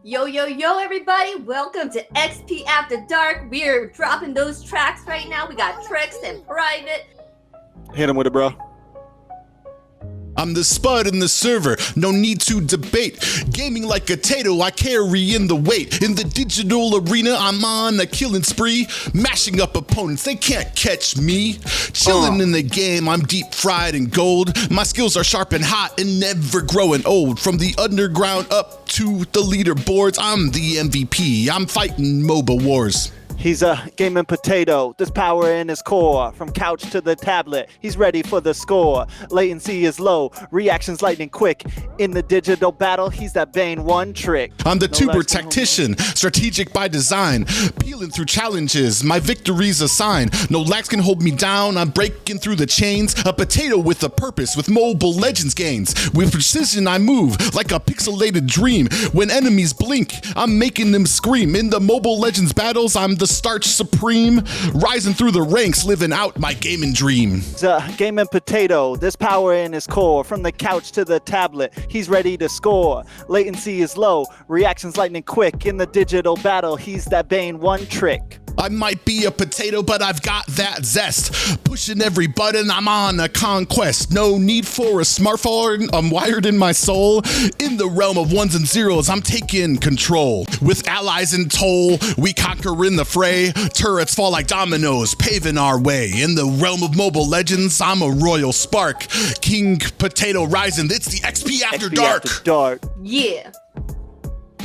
Yo, yo, yo, everybody. Welcome to XP After Dark. We're dropping those tracks right now. We got Trex and Priv8. Hit him with it, bro. I'm the spud in the server, no need to debate. Gaming like a tato, I carry in the weight. In the digital arena, I'm on a killing spree. Mashing up opponents, they can't catch me. Chilling in the game, I'm deep fried in gold. My skills are sharp and hot and never growing old. From the underground up to the leaderboards, I'm the MVP. I'm fighting MOBA wars. He's a gaming potato, there's power in his core. From couch to the tablet, he's ready for the score. Latency is low, reactions lightning quick. In the digital battle, he's that Bane one trick. I'm the tuber tactician, strategic by design. Peeling through challenges, my victory's a sign. No lags can hold me down, I'm breaking through the chains. A potato with a purpose, with Mobile Legends gains. With precision I move, like a pixelated dream. When enemies blink, I'm making them scream. In the Mobile Legends battles, I'm the starch supreme, rising through the ranks, living out my gaming dream. He's a gaming potato, there's power in his core. From the couch to the tablet, he's ready to score. Latency is low, reactions lightning quick. In the digital battle, he's that Bane one trick. I might be a potato, but I've got that zest. Pushing every button, I'm on a conquest. No need for a smartphone, I'm wired in my soul. In the realm of ones and zeros, I'm taking control. With allies in toll, we conquer in the fray. Turrets fall like dominoes, paving our way. In the realm of Mobile Legends, I'm a royal spark. King Potato rising, it's the XP After Dark. After dark. Yeah.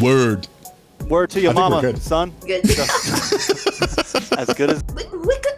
Word. Word to your mama, son. Good. As good as... We could...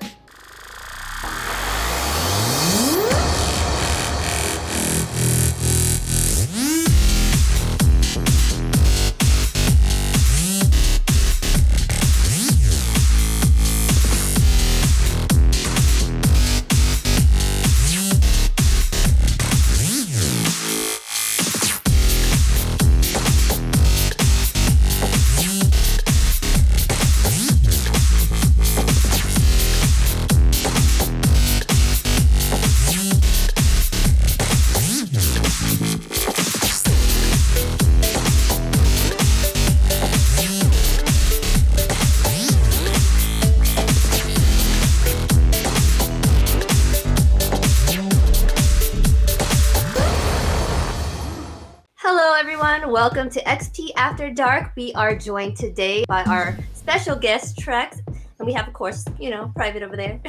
Welcome to XP After Dark. We are joined today by our special guest, Trex. And we have, of course, Priv8 over there.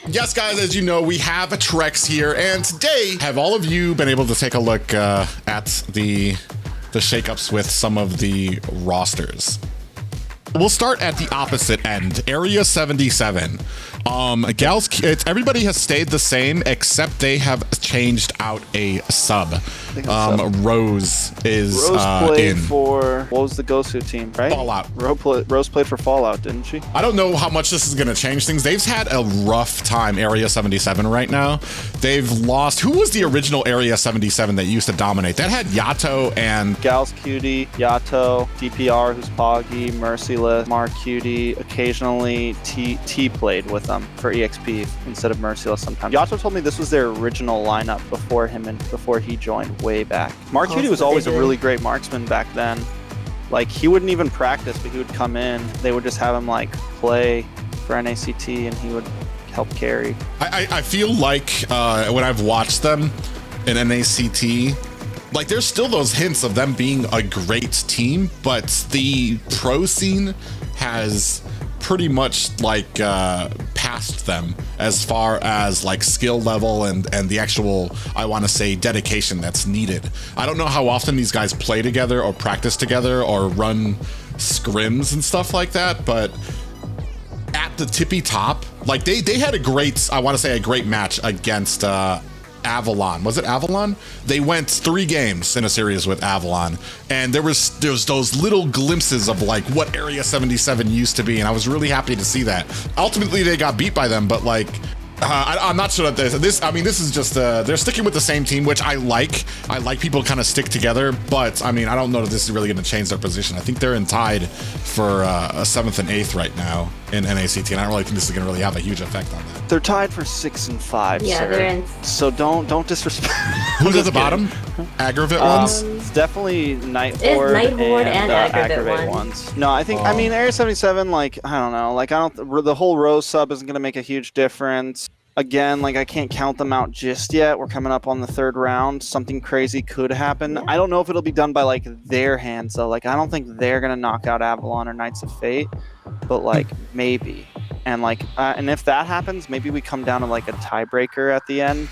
Yes, guys, as you know, we have a Trex here. And today, have all of you been able to take a look at the shakeups with some of the rosters? We'll start at the opposite end, Area 77. Everybody has stayed the same, except they have changed out a sub. Rose is played in. For, what was the Gosu team, right? Fallout. Rose played for Fallout, didn't she? I don't know how much this is going to change things. They've had a rough time, Area 77 right now. They've lost, who was the original Area 77 that used to dominate? That had Yato and... Gal's Cutie, Yato, DPR, who's Poggy, Merciless, Mark Cutie. Occasionally, T played with them for EXP instead of Merciless sometimes. Yato told me this was their original lineup before him and before he joined way back. Mark Cutie was always a really great marksman back then. Like, he wouldn't even practice, but he would come in. They would just have him like play for NACT and he would help carry. I feel like when I've watched them in NACT, like there's still those hints of them being a great team, but the pro scene has pretty much like past them as far as like skill level and the actual, I want to say, dedication that's needed. I don't know how often these guys play together or practice together or run scrims and stuff like that, but at the tippy top, like they had a great, I want to say a great match against Avalon. Was it Avalon? They went 3 games in a series with Avalon, and there was those little glimpses of like what Area 77 used to be, and I was really happy to see that. Ultimately, they got beat by them, but like I'm not sure that this. I mean, this is just they're sticking with the same team, which I like. I like people kind of stick together, but I mean, I don't know that this is really going to change their position. I think they're in tied for 7th and 8th right now. in NACT, and I don't really think this is going to really have a huge effect on that. They're tied for 6 and 5. Yeah, sir. they're in. So don't disrespect. Who's at the bottom? Aggravate Ones? It's definitely Night It's Horde, Night Horde and Aggravate Aggravate Ones. No, I think I mean Area 77. Like I don't know. Like the whole Rose sub isn't gonna make a huge difference. Again, like I can't count them out just yet. We're coming up on the 3rd round. Something crazy could happen. Yeah. I don't know if it'll be done by like their hands though. Like I don't think they're gonna knock out Avalon or Knights of Fate, but like maybe. And like and if that happens, maybe we come down to like a tiebreaker at the end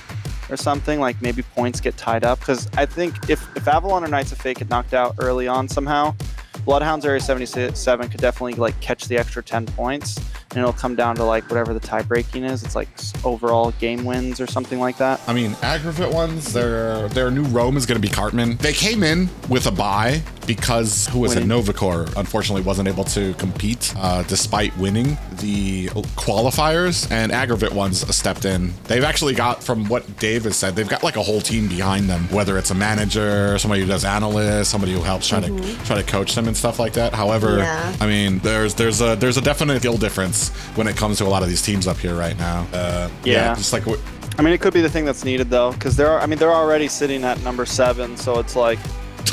or something. Like maybe points get tied up, because I think if Avalon or Knights of Fate get knocked out early on somehow, Bloodhounds Area 77 could definitely like catch the extra 10 points, and it'll come down to like whatever the tie breaking is. It's like overall game wins or something like that. I mean, Aggravate Ones, their new roam is going to be Cartman. They came in with a bye because who was it? Novacor unfortunately wasn't able to compete despite winning the qualifiers, and Aggravate Ones stepped in. They've actually got, from what Dave has said, they've got like a whole team behind them, whether it's a manager, somebody who does analysts, somebody who helps try to coach them and stuff like that. However, I mean, there's a definite skill difference when it comes to a lot of these teams up here right now. Just like I mean, it could be the thing that's needed though, because they're already sitting at number 7, so it's like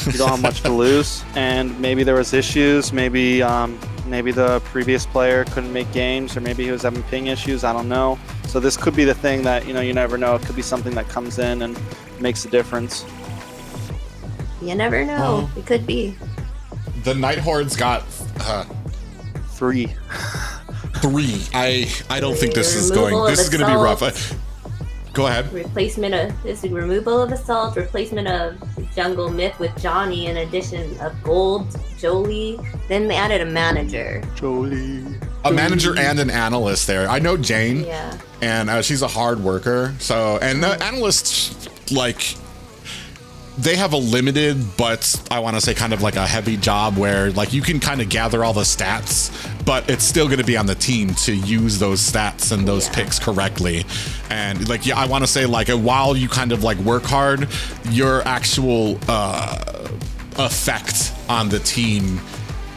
you don't have much to lose. And maybe there was issues. Maybe the previous player couldn't make games, or maybe he was having ping issues. I don't know. So this could be the thing that you never know. It could be something that comes in and makes a difference. You never know. It could be. The Night Horde's got 3. 3. I don't think this is going. This is going to be rough. Go ahead. Removal of Assault, replacement of Jungle Myth with Johnny, in addition of Gold, Jolie. Then they added a manager. A manager and an analyst there. I know Jane. Yeah. And she's a hard worker. So, and the analysts, like, they have a limited, but I want to say kind of like a heavy job where like you can kind of gather all the stats, but it's still going to be on the team to use those stats and those picks correctly. And like, I want to say like while you kind of like work hard, your actual effect on the team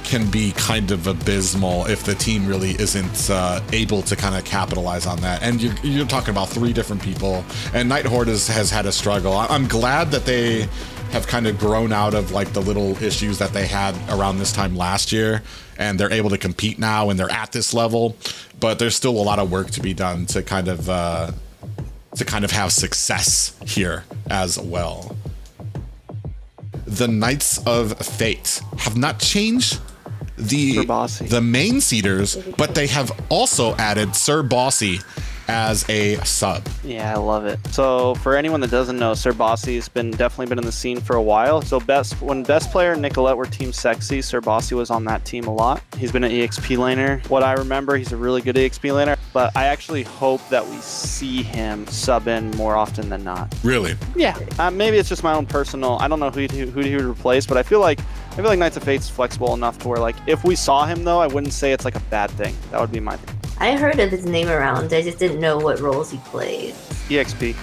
can be kind of abysmal if the team really isn't able to kind of capitalize on that. And you're talking about 3 different people, and Night Horde has had a struggle. I'm glad that they have kind of grown out of like the little issues that they had around this time last year, and they're able to compete now and they're at this level, but there's still a lot of work to be done to kind of have success here as well. The Knights of Fate have not changed the main seeders, but they have also added Sir Bossy as a sub. Yeah, I love it. So for anyone that doesn't know, Sir Bossy's definitely been in the scene for a while. So when best player and Nicolette were Team Sexy, Sir Bossy was on that team a lot. He's been an EXP laner. What I remember, he's a really good EXP laner, but I actually hope that we see him sub in more often than not. Really? Yeah. Maybe it's just my own personal, I don't know who he would replace, but I feel like Knights of Fate's flexible enough to where like if we saw him though, I wouldn't say it's like a bad thing. That would be my thing. I heard of his name around. I just didn't know what roles he played. EXP.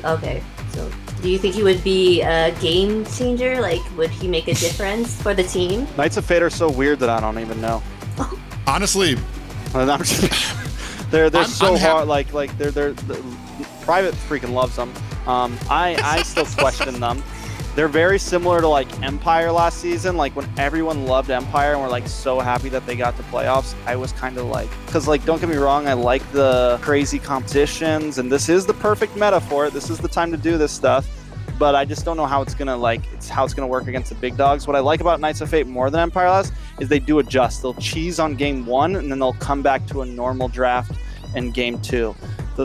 Okay. So, do you think he would be a game changer? Like, would he make a difference for the team? Knights of Fate are so weird that I don't even know. Honestly, they're so hard. Like they're Priv8 freaking loves them. I still question them. They're very similar to like Empire last season. Like when everyone loved Empire and we're like so happy that they got to playoffs, I was kind of like, because like don't get me wrong, I like the crazy competitions and this is the perfect meta for it. This is the time to do this stuff, but I just don't know how it's gonna work against the big dogs. What I like about Knights of Fate more than Empire last is they do adjust. They'll cheese on game 1 and then they'll come back to a normal draft in game 2.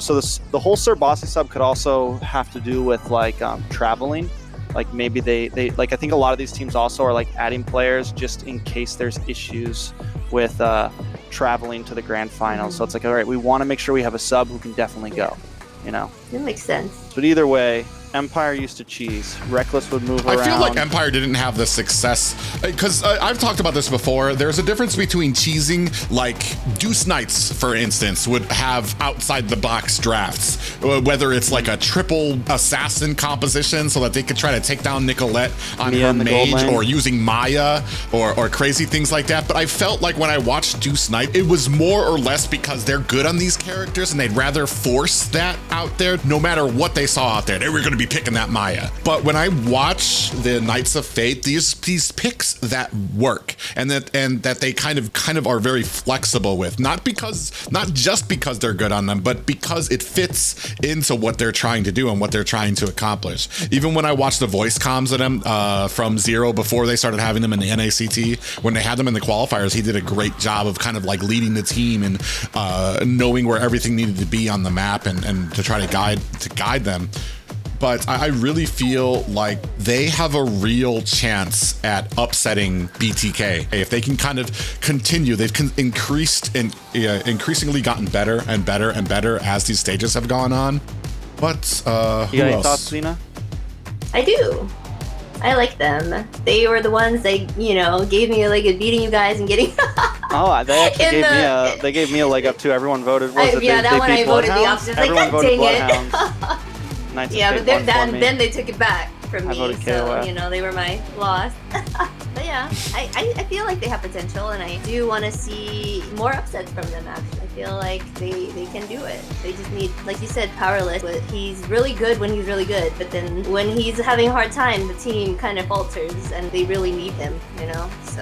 So the whole Sir Bossy sub could also have to do with like traveling. Like maybe they like I think a lot of these teams also are like adding players just in case there's issues with traveling to the grand finals. So it's like, all right, we want to make sure we have a sub who can definitely go, It makes sense. But either way, Empire used to cheese. Reckless would move around. I feel like Empire didn't have the success, because I've talked about this before. There's a difference between cheesing, like Deuce Knights, for instance, would have outside the box drafts, whether it's like a triple assassin composition so that they could try to take down Nicolette on her mage, or using Maya, or crazy things like that. But I felt like when I watched Deuce Knight, it was more or less because they're good on these characters and they'd rather force that out there. No matter what they saw out there, they were going to be picking that Maya. But when I watch the Knights of Fate, these picks that work, and that they kind of are very flexible with, not just because they're good on them, but because it fits into what they're trying to do and what they're trying to accomplish. Even when I watched the voice comms of them from Zero before they started having them in the NACT, when they had them in the qualifiers, he did a great job of kind of like leading the team and knowing where everything needed to be on the map and to try to guide them. But I really feel like they have a real chance at upsetting BTK. If they can kind of continue, they've increasingly gotten better and better and better as these stages have gone on. But you got any thoughts, Zena? I do. I like them. They were the ones that, gave me a leg at beating you guys and getting... Oh, they actually gave me a leg up too. Everyone voted. I voted the opposite. Everyone voted dang Bloodhounds. Yeah, but then they took it back from me, so KOF. they were my loss. But yeah, I feel like they have potential, and I do want to see more upsets from them. Actually, I feel like they can do it. They just need, like you said, powerless. But he's really good when he's really good, but then when he's having a hard time, the team kind of falters, and they really need him. So.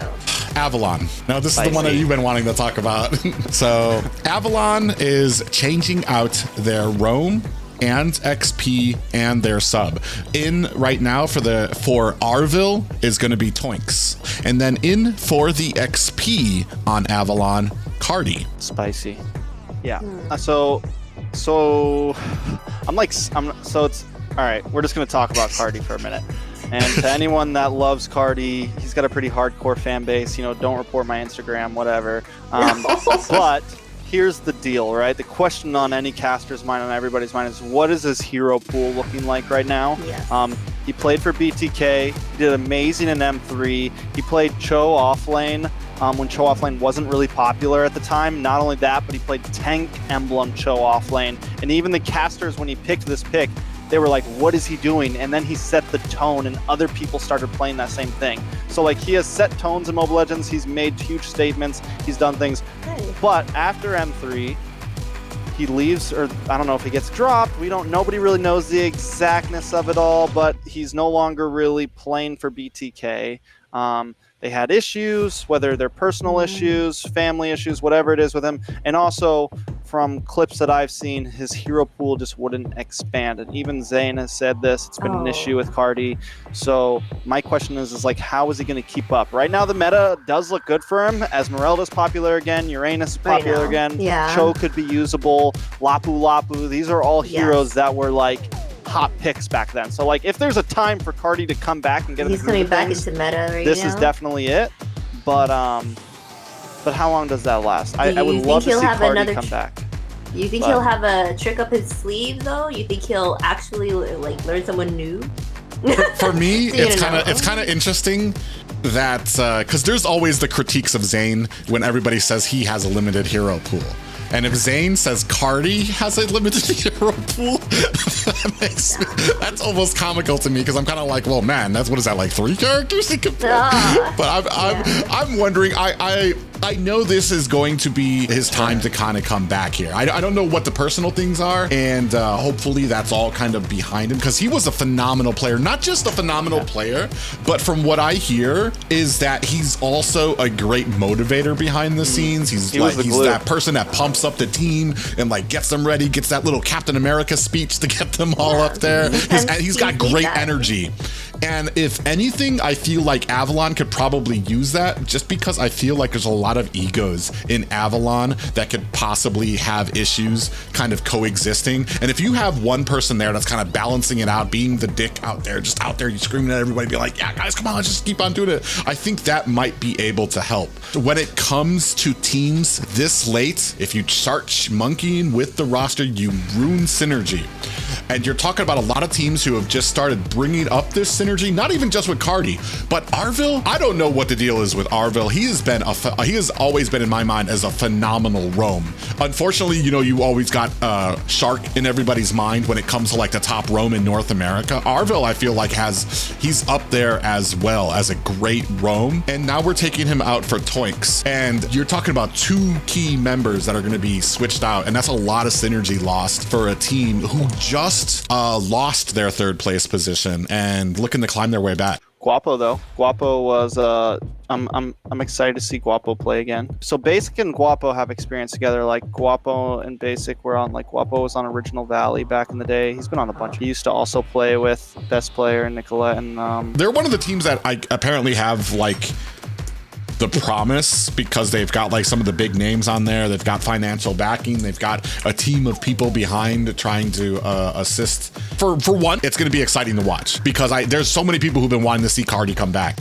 Avalon. Now, this is the one that you've been wanting to talk about. So, Avalon is changing out their roam and XP and their sub. In right now for Arville is going to be Toinks, and then in for the XP on Avalon, Cardi. Spicy. Yeah. So it's all right. We're just going to talk about Cardi for a minute. And to anyone that loves Cardi, he's got a pretty hardcore fan base. Don't report my Instagram, whatever. But here's the deal, right? The question on any caster's mind, on everybody's mind, is what is his hero pool looking like right now? Yes. He played for BTK. He did amazing in M3. He played Cho offlane when Cho offlane wasn't really popular at the time. Not only that, but he played Tank Emblem Cho offlane. And even the casters, when he picked this pick, they were like, what is he doing? And then he set the tone, and other people started playing that same thing. So he has set tones in Mobile Legends. He's made huge statements. He's done things. But after M3, he leaves, or I don't know if he gets dropped. Nobody really knows the exactness of it all, but he's no longer really playing for BTK. They had issues, whether they're personal issues, family issues, whatever it is with him. And also, from clips that I've seen, his hero pool just wouldn't expand. And even Zane has said this. It's been an issue with Cardi. So my question is how is he going to keep up? Right now, the meta does look good for him. Esmeralda's popular again. Uranus is popular again. Yeah. Cho could be usable. Lapu. These are all heroes that were hot picks back then. So if there's a time for Cardi to come back and get he's coming back into meta right this now. is definitely it. But how long does that last? I would love to see Cardi come back. You think he'll have a trick up his sleeve though? You think he'll actually learn someone new? For me, it's kind of interesting that because there's always the critiques of Zane when everybody says he has a limited hero pool. And if Zane says Cardi has a limited hero pool, that's almost comical to me, because I'm kind of like, well, man, what is that, 3 characters he could play? But I'm wondering, I know this is going to be his time to kind of come back here. I don't know what the personal things are, and hopefully that's all kind of behind him, because he was a phenomenal player. Not just a phenomenal player, but from what I hear is that he's also a great motivator behind the scenes. He's that person that pumps up the team and gets them ready, gets that little Captain America speech to get them all up there. He's got great energy. And if anything, I feel like Avalon could probably use that, just because I feel like there's a lot of egos in Avalon that could possibly have issues kind of coexisting. And if you have one person there that's kind of balancing it out, being the dick out there, just out there, you screaming at everybody, be like, yeah, guys, come on, let's just keep on doing it. I think that might be able to help. When it comes to teams this late, if you start monkeying with the roster, you ruin synergy. And you're talking about a lot of teams who have just started bringing up this synergy, not even just with Cardi, but Arvil. I don't know what the deal is with Arvil. He has always been in my mind as a phenomenal roam. Unfortunately, you know, you always got Shark in everybody's mind when it comes to like the top roam in North America. Arvil, I feel like he's up there as well as a great roam. And now we're taking him out for Toinks. And you're talking about 2 key members that are going to be switched out. And that's a lot of synergy lost for a team who just lost their 3rd place position and looking to climb their way back. Guapo though. Guapo was I'm excited to see Guapo play again. So Basic and Guapo have experience together. Like Guapo and Basic were on, like Guapo was on Original Valley back in the day. He's been on a bunch. He used to also play with Best Player Nicolette, and they're one of the teams that I apparently have like the promise, because they've got like some of the big names on there. They've got financial backing. They've got a team of people behind trying to assist. For one, it's going to be exciting to watch, because there's so many people who've been wanting to see Cardi come back.